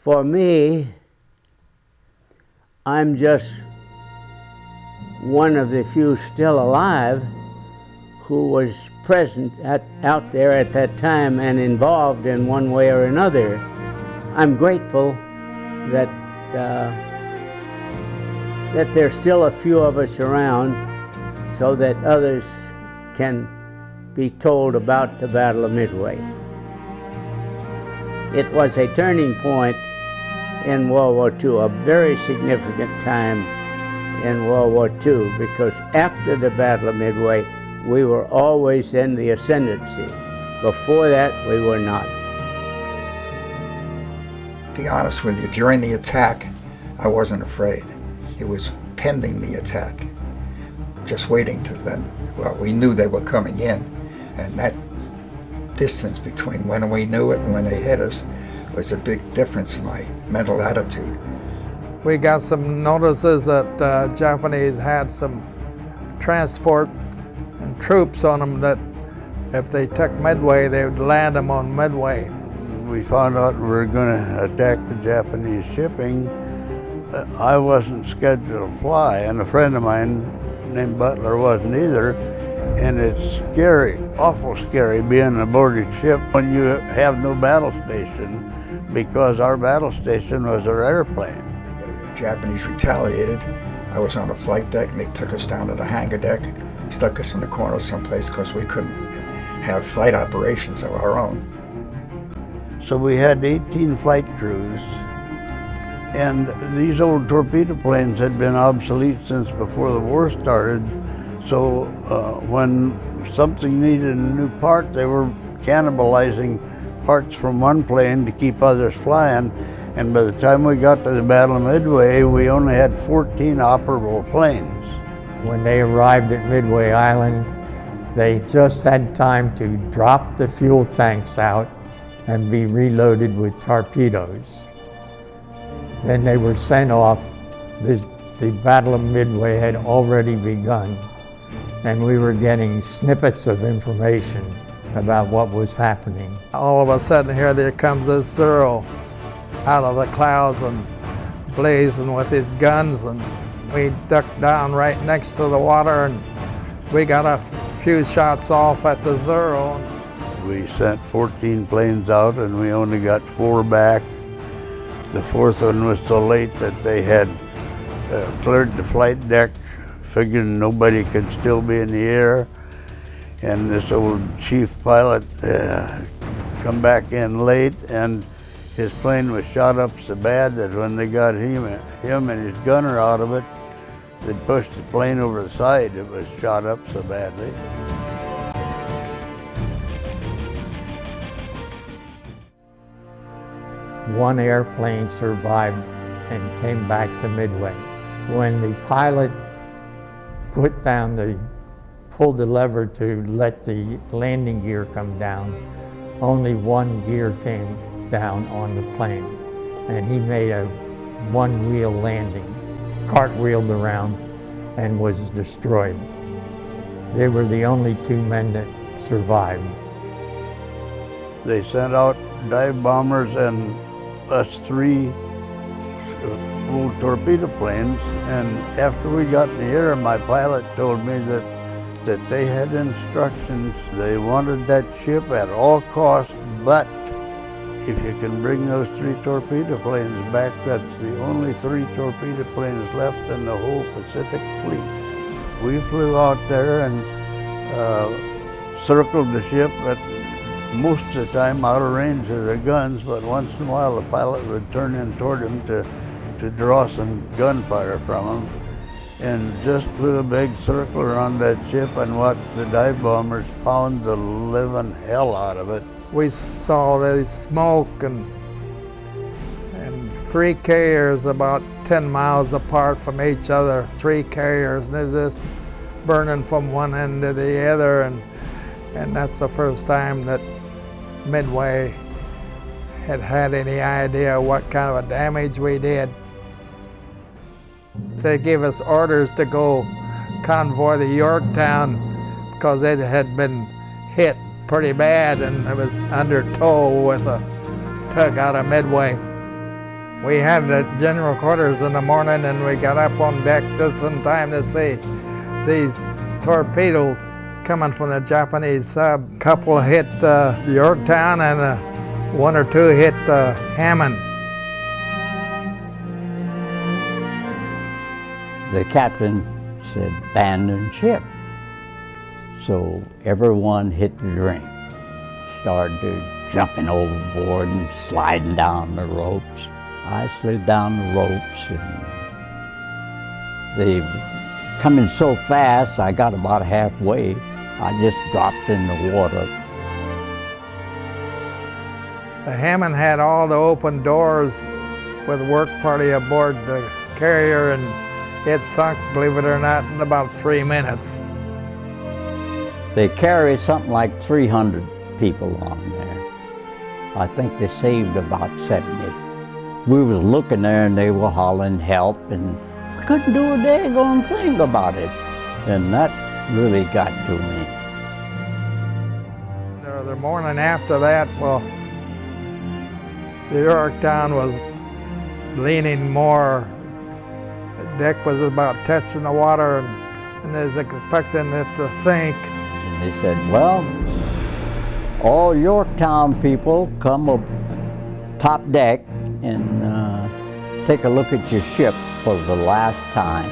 For me, I'm just one of the few still alive who was present out there at that time and involved in one way or another. I'm grateful that that there's still a few of us around so that others can be told about the Battle of Midway. It was a turning point in World War II, a very significant time in World War II, because after the Battle of Midway, we were always in the ascendancy. Before that, we were not. To be honest with you, during the attack, I wasn't afraid. It was pending the attack, just waiting to then. Well, we knew they were coming in, and that distance between when we knew it and when they hit us was a big difference in my mental attitude. We got some notices that Japanese had some transport and troops on them that if they took Midway, they would land them on Midway. We found out we were going to attack the Japanese shipping. I wasn't scheduled to fly, and a friend of mine named Butler wasn't either. And it's scary, awful scary being aboard a ship when you have no battle station, because our battle station was our airplane. The Japanese retaliated. I was on the flight deck and they took us down to the hangar deck, stuck us in the corner someplace because we couldn't have flight operations of our own. So we had 18 flight crews, and these old torpedo planes had been obsolete since before the war started. So when something needed a new part, they were cannibalizing parts from one plane to keep others flying. And by the time we got to the Battle of Midway, we only had 14 operable planes. When they arrived at Midway Island, they just had time to drop the fuel tanks out and be reloaded with torpedoes. Then they were sent off. The Battle of Midway had already begun, and we were getting snippets of information about what was happening. All of a sudden here there comes this Zero out of the clouds and blazing with his guns, and we ducked down right next to the water, and we got a few shots off at the Zero. We sent 14 planes out and we only got 4 back. The 4th one was so late that they had cleared the flight deck, figuring nobody could still be in the air. And this old chief pilot come back in late, and his plane was shot up so bad that when they got him and his gunner out of it, they pushed the plane over the side. It was shot up so badly. One airplane survived and came back to Midway. When the pilot pulled the lever to let the landing gear come down, only one gear came down on the plane, and he made a one-wheel landing, cartwheeled around, and was destroyed. They were the only 2 men that survived. They sent out dive bombers and us 3 old torpedo planes, and after we got in the air, my pilot told me that they had instructions. They wanted that ship at all costs, but if you can bring those 3 torpedo planes back, that's the only 3 torpedo planes left in the whole Pacific fleet. We flew out there and circled the ship, but most of the time out of range of the guns, but once in a while the pilot would turn in toward him to draw some gunfire from him, and just flew a big circle around that ship and watched the dive bombers pound the living hell out of it. We saw the smoke and 3 carriers about 10 miles apart from each other, 3 carriers, and they're just burning from one end to the other, and that's the first time that Midway had any idea what kind of a damage we did. They gave us orders to go convoy the Yorktown because it had been hit pretty bad and it was under tow with a tug out of Midway. We had the general quarters in the morning, and we got up on deck just in time to see these torpedoes coming from the Japanese sub. A couple hit Yorktown, and one or two hit Hammond. The captain said, "Abandon ship." So everyone hit the drink, started jumping overboard and sliding down the ropes. I slid down the ropes, and they were coming so fast, I got about halfway. I just dropped in the water. The Hammond had all the open doors with a work party aboard the carrier, and it sunk, believe it or not, in about 3 minutes. They carried something like 300 people on there. I think they saved about 70. We was looking there, and they were hollering help, and I couldn't do a daggone thing about it. And that really got to me. The morning after that, well, the Yorktown was leaning more. The deck was about touching the water, and they was expecting it to sink. And they said, "Well, all Yorktown people come up top deck and take a look at your ship for the last time."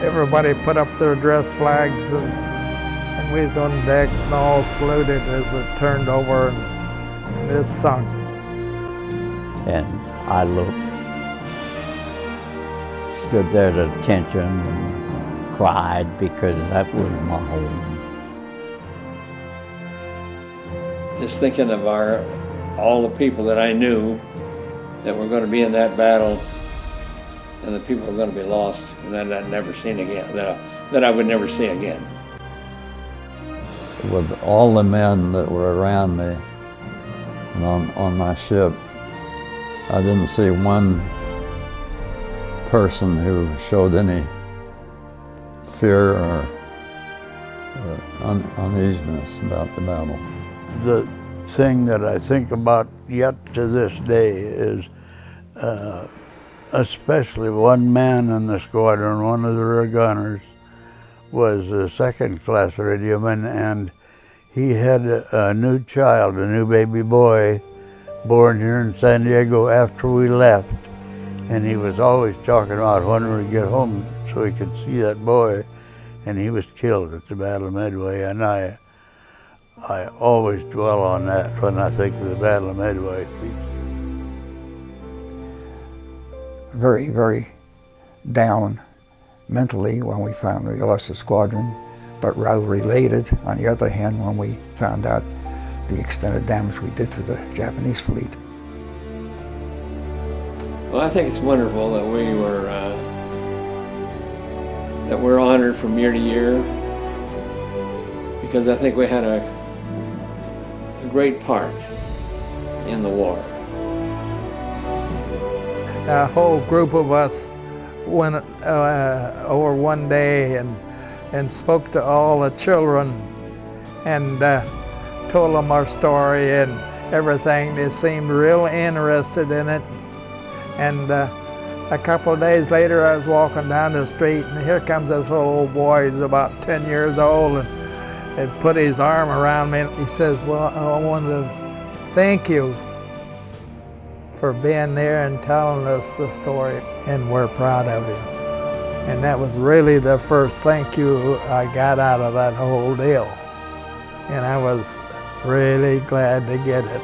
Everybody put up their dress flags, and we was on deck and all saluted as it turned over and it sunk. And I looked, stood there at attention and cried because that was my home. Just thinking of all the people that I knew that were going to be in that battle, and the people were going to be lost, and that I'd never seen again, that I would never see again. With all the men that were around me and on my ship, I didn't see one person who showed any fear or uneasiness about the battle. The thing that I think about yet to this day is especially one man in the squadron, one of the rear gunners, was a second-class radioman, and he had a new child, a new baby boy, born here in San Diego after we left. And he was always talking about when we get home so he could see that boy, and he was killed at the Battle of Midway, and I always dwell on that when I think of the Battle of Midway. Very, very down mentally when we found we lost the squadron, but rather elated, on the other hand, when we found out the extent of damage we did to the Japanese fleet. Well, I think it's wonderful that we're honored from year to year, because I think we had a great part in the war. A whole group of us went over one day and spoke to all the children and told them our story and everything. They seemed real interested in it. And a couple of days later, I was walking down the street, and here comes this little old boy. He's about 10 years old, and had put his arm around me. And he says, "Well, I wanted to thank you for being there and telling us the story, and we're proud of you." And that was really the first thank you I got out of that whole deal. And I was really glad to get it.